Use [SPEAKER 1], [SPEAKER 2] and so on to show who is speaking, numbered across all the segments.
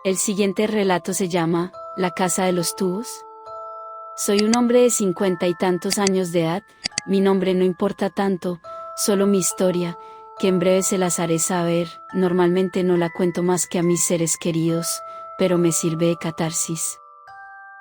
[SPEAKER 1] El siguiente relato se llama La casa de los tubos. Soy un hombre de 50 y tantos años de edad, mi nombre no importa tanto, solo mi historia, que en breve se las haré saber, normalmente no la cuento más que a mis seres queridos, pero me sirve de catarsis.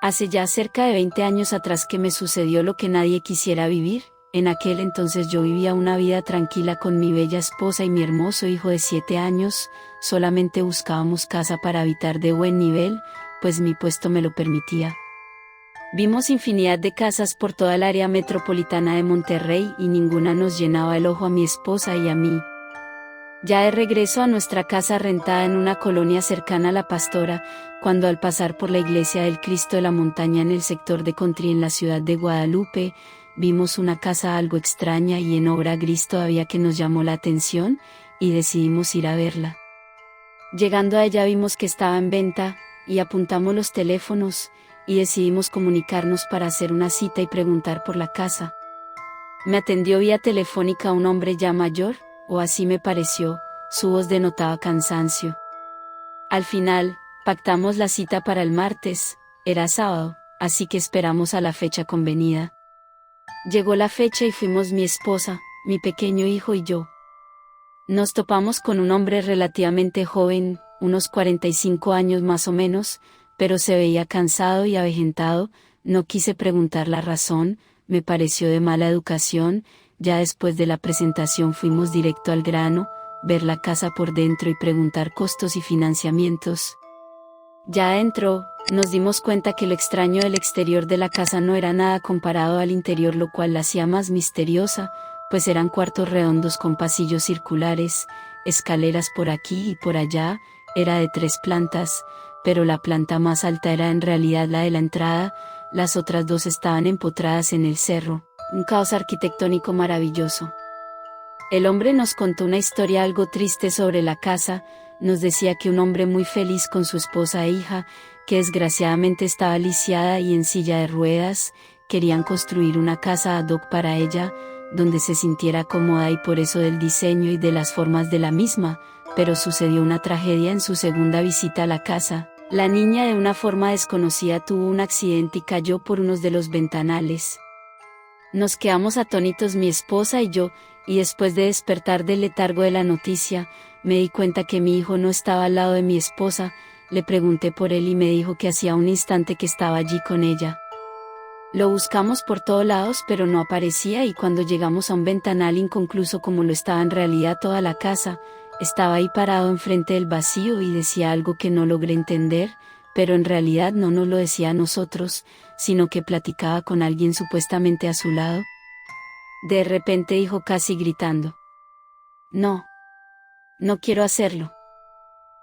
[SPEAKER 1] Hace ya cerca de 20 años atrás que me sucedió lo que nadie quisiera vivir. En aquel entonces yo vivía una vida tranquila con mi bella esposa y mi hermoso hijo de 7 años, solamente buscábamos casa para habitar de buen nivel, pues mi puesto me lo permitía. Vimos infinidad de casas por toda el área metropolitana de Monterrey y ninguna nos llenaba el ojo a mi esposa y a mí. Ya de regreso a nuestra casa rentada en una colonia cercana a La Pastora, cuando al pasar por la iglesia del Cristo de la Montaña en el sector de Country en la ciudad de Guadalupe, vimos una casa algo extraña y en obra gris todavía que nos llamó la atención, y decidimos ir a verla. Llegando a ella vimos que estaba en venta, y apuntamos los teléfonos, y decidimos comunicarnos para hacer una cita y preguntar por la casa. Me atendió vía telefónica un hombre ya mayor, o así me pareció, su voz denotaba cansancio. Al final, pactamos la cita para el martes, era sábado, así que esperamos a la fecha convenida. Llegó la fecha y fuimos mi esposa, mi pequeño hijo y yo. Nos topamos con un hombre relativamente joven, unos 45 años más o menos, pero se veía cansado y avejentado, no quise preguntar la razón, me pareció de mala educación. Ya después de la presentación fuimos directo al grano, ver la casa por dentro y preguntar costos y financiamientos. Ya adentro, nos dimos cuenta que lo extraño del exterior de la casa no era nada comparado al interior, lo cual la hacía más misteriosa, pues eran cuartos redondos con pasillos circulares, escaleras por aquí y por allá, era de 3 plantas, pero la planta más alta era en realidad la de la entrada, las otras 2 estaban empotradas en el cerro. Un caos arquitectónico maravilloso. El hombre nos contó una historia algo triste sobre la casa, nos decía que un hombre muy feliz con su esposa e hija, que desgraciadamente estaba lisiada y en silla de ruedas, querían construir una casa ad hoc para ella, donde se sintiera cómoda y por eso del diseño y de las formas de la misma, pero sucedió una tragedia en su segunda visita a la casa. La niña de una forma desconocida tuvo un accidente y cayó por unos de los ventanales. Nos quedamos atónitos mi esposa y yo, y después de despertar del letargo de la noticia, me di cuenta que mi hijo no estaba al lado de mi esposa. Le pregunté por él y me dijo que hacía un instante que estaba allí con ella. Lo buscamos por todos lados pero no aparecía, y cuando llegamos a un ventanal inconcluso como lo estaba en realidad toda la casa, estaba ahí parado enfrente del vacío y decía algo que no logré entender, pero en realidad no nos lo decía a nosotros, sino que platicaba con alguien supuestamente a su lado. De repente dijo casi gritando: "No, no quiero hacerlo".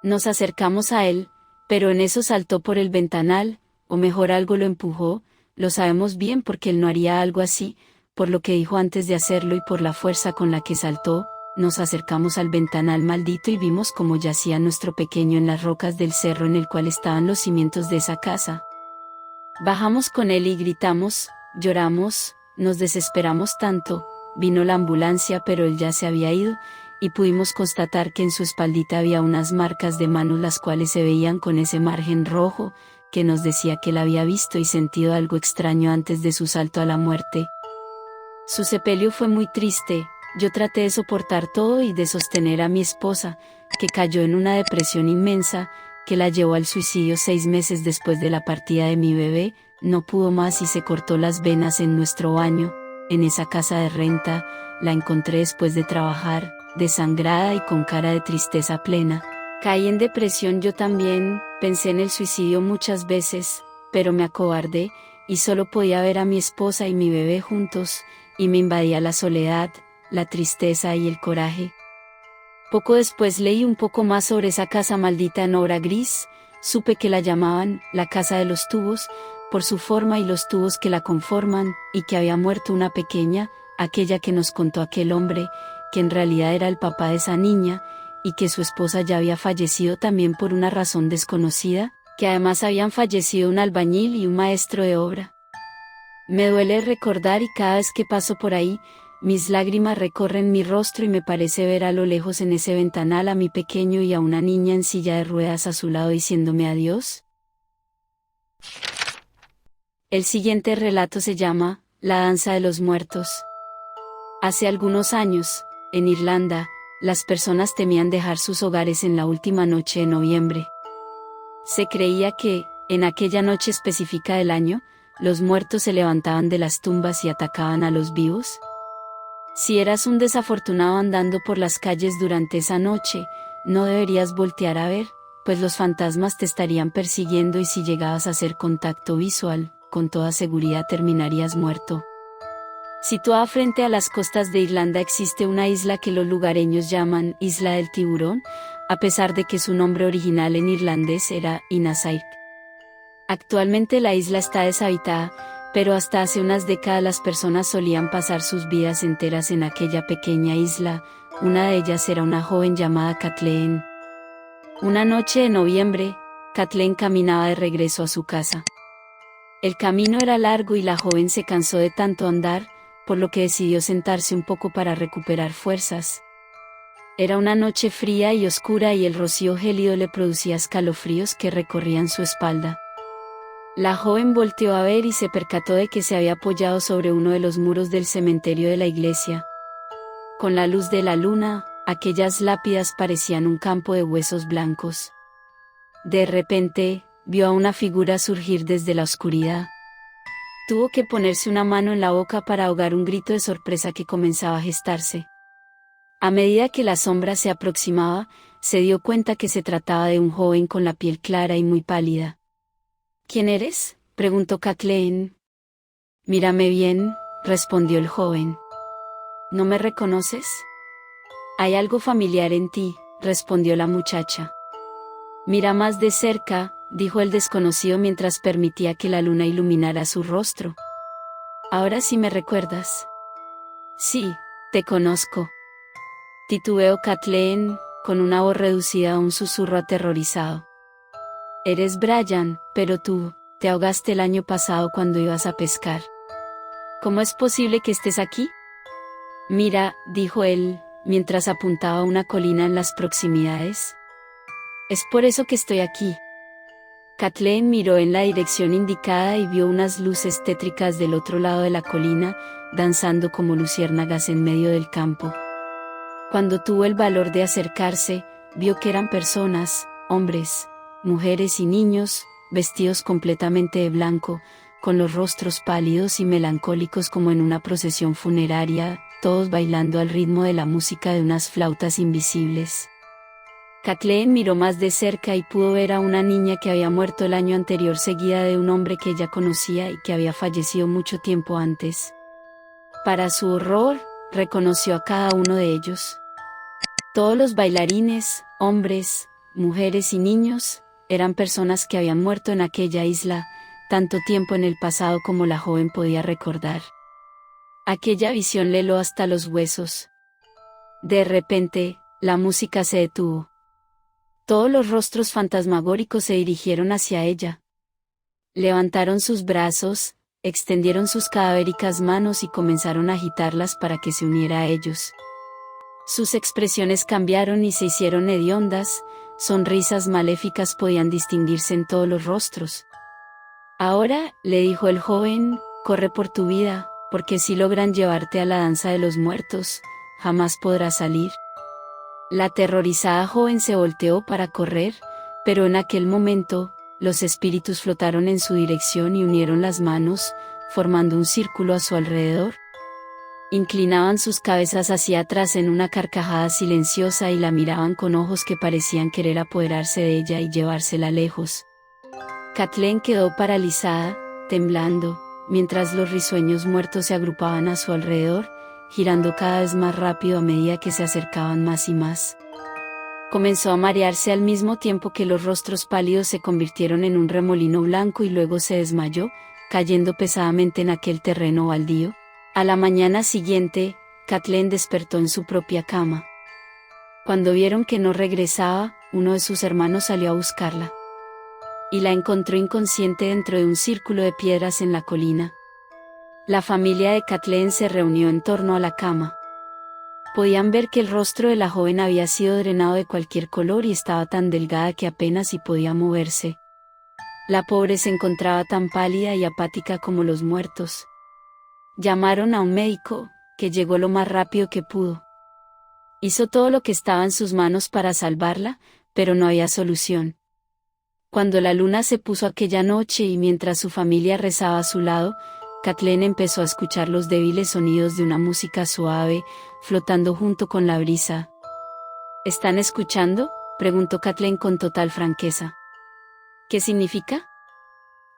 [SPEAKER 1] Nos acercamos a él, pero en eso saltó por el ventanal, o mejor algo lo empujó, lo sabemos bien porque él no haría algo así, por lo que dijo antes de hacerlo y por la fuerza con la que saltó. Nos acercamos al ventanal maldito y vimos cómo yacía nuestro pequeño en las rocas del cerro en el cual estaban los cimientos de esa casa. Bajamos con él y gritamos, lloramos, nos desesperamos tanto. Vino la ambulancia pero él ya se había ido, y pudimos constatar que en su espaldita había unas marcas de manos las cuales se veían con ese margen rojo, que nos decía que él había visto y sentido algo extraño antes de su salto a la muerte. Su sepelio fue muy triste. Yo traté de soportar todo y de sostener a mi esposa, que cayó en una depresión inmensa, que la llevó al suicidio 6 meses después de la partida de mi bebé. No pudo más y se cortó las venas en nuestro baño, en esa casa de renta. La encontré después de trabajar, desangrada y con cara de tristeza plena. Caí en depresión yo también, pensé en el suicidio muchas veces, pero me acobardé, y solo podía ver a mi esposa y mi bebé juntos, y me invadía la soledad, la tristeza y el coraje. Poco después leí un poco más sobre esa casa maldita en obra gris, supe que la llamaban la casa de los tubos, por su forma y los tubos que la conforman, y que había muerto una pequeña, aquella que nos contó aquel hombre, que en realidad era el papá de esa niña, y que su esposa ya había fallecido también por una razón desconocida, que además habían fallecido un albañil y un maestro de obra. Me duele recordar y cada vez que paso por ahí, Mis lágrimas recorren mi rostro y me parece ver a lo lejos en ese ventanal a mi pequeño y a una niña en silla de ruedas a su lado diciéndome adiós. El siguiente relato se llama La danza de los muertos. Hace algunos años, en Irlanda, las personas temían dejar sus hogares en la última noche de noviembre. Se creía que, en aquella noche específica del año, los muertos se levantaban de las tumbas y atacaban a los vivos. Si eras un desafortunado andando por las calles durante esa noche, no deberías voltear a ver, pues los fantasmas te estarían persiguiendo y si llegabas a hacer contacto visual, con toda seguridad terminarías muerto. Situada frente a las costas de Irlanda existe una isla que los lugareños llaman Isla del Tiburón, a pesar de que su nombre original en irlandés era Inasaik. Actualmente la isla está deshabitada, pero hasta hace unas décadas las personas solían pasar sus vidas enteras en aquella pequeña isla. Una de ellas era una joven llamada Kathleen. Una noche de noviembre, Kathleen caminaba de regreso a su casa. El camino era largo y la joven se cansó de tanto andar, por lo que decidió sentarse un poco para recuperar fuerzas. Era una noche fría y oscura y el rocío gélido le producía escalofríos que recorrían su espalda. La joven volteó a ver y se percató de que se había apoyado sobre uno de los muros del cementerio de la iglesia. Con la luz de la luna, aquellas lápidas parecían un campo de huesos blancos. De repente, vio a una figura surgir desde la oscuridad. Tuvo que ponerse una mano en la boca para ahogar un grito de sorpresa que comenzaba a gestarse. A medida que la sombra se aproximaba, se dio cuenta que se trataba de un joven con la piel clara y muy pálida. ¿Quién eres?, preguntó Kathleen. Mírame bien, respondió el joven. ¿No me reconoces? Hay algo familiar en ti, respondió la muchacha. Mira más de cerca, dijo el desconocido mientras permitía que la luna iluminara su rostro. Ahora sí me recuerdas. Sí, te conozco. Titubeó Kathleen, con una voz reducida a un susurro aterrorizado. Eres Brian, pero tú, te ahogaste el año pasado cuando ibas a pescar. ¿Cómo es posible que estés aquí? Mira, dijo él, mientras apuntaba a una colina en las proximidades. Es por eso que estoy aquí. Kathleen miró en la dirección indicada y vio unas luces tétricas del otro lado de la colina, danzando como luciérnagas en medio del campo. Cuando tuvo el valor de acercarse, vio que eran personas, hombres, mujeres y niños, vestidos completamente de blanco, con los rostros pálidos y melancólicos como en una procesión funeraria, todos bailando al ritmo de la música de unas flautas invisibles. Kathleen miró más de cerca y pudo ver a una niña que había muerto el año anterior seguida de un hombre que ella conocía y que había fallecido mucho tiempo antes. Para su horror, reconoció a cada uno de ellos. Todos los bailarines, hombres, mujeres y niños, eran personas que habían muerto en aquella isla, tanto tiempo en el pasado como la joven podía recordar. Aquella visión le heló hasta los huesos. De repente, la música se detuvo. Todos los rostros fantasmagóricos se dirigieron hacia ella. Levantaron sus brazos, extendieron sus cadavéricas manos y comenzaron a agitarlas para que se uniera a ellos. Sus expresiones cambiaron y se hicieron hediondas, sonrisas maléficas podían distinguirse en todos los rostros. Ahora, le dijo el joven, corre por tu vida, porque si logran llevarte a la danza de los muertos, jamás podrás salir. La aterrorizada joven se volteó para correr, pero en aquel momento, los espíritus flotaron en su dirección y unieron las manos, formando un círculo a su alrededor. Inclinaban sus cabezas hacia atrás en una carcajada silenciosa y la miraban con ojos que parecían querer apoderarse de ella y llevársela lejos. Kathleen quedó paralizada, temblando, mientras los risueños muertos se agrupaban a su alrededor, girando cada vez más rápido a medida que se acercaban más y más. Comenzó a marearse al mismo tiempo que los rostros pálidos se convirtieron en un remolino blanco y luego se desmayó, cayendo pesadamente en aquel terreno baldío. A la mañana siguiente, Kathleen despertó en su propia cama. Cuando vieron que no regresaba, uno de sus hermanos salió a buscarla. Y la encontró inconsciente dentro de un círculo de piedras en la colina. La familia de Kathleen se reunió en torno a la cama. Podían ver que el rostro de la joven había sido drenado de cualquier color y estaba tan delgada que apenas si podía moverse. La pobre se encontraba tan pálida y apática como los muertos. Llamaron a un médico, que llegó lo más rápido que pudo. Hizo todo lo que estaba en sus manos para salvarla, pero no había solución. Cuando la luna se puso aquella noche y mientras su familia rezaba a su lado, Kathleen empezó a escuchar los débiles sonidos de una música suave, flotando junto con la brisa. ¿Están escuchando?, preguntó Kathleen con total franqueza. ¿Qué significa?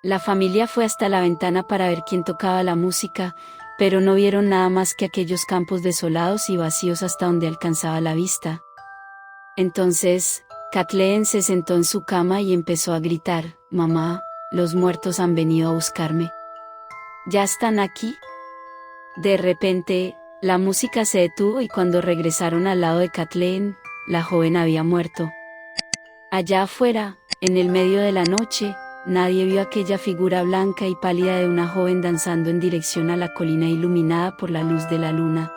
[SPEAKER 1] La familia fue hasta la ventana para ver quién tocaba la música, pero no vieron nada más que aquellos campos desolados y vacíos hasta donde alcanzaba la vista. Entonces, Kathleen se sentó en su cama y empezó a gritar: «Mamá, los muertos han venido a buscarme. ¿Ya están aquí?». De repente, la música se detuvo y cuando regresaron al lado de Kathleen, la joven había muerto. Allá afuera, en el medio de la noche, nadie vio aquella figura blanca y pálida de una joven danzando en dirección a la colina iluminada por la luz de la luna.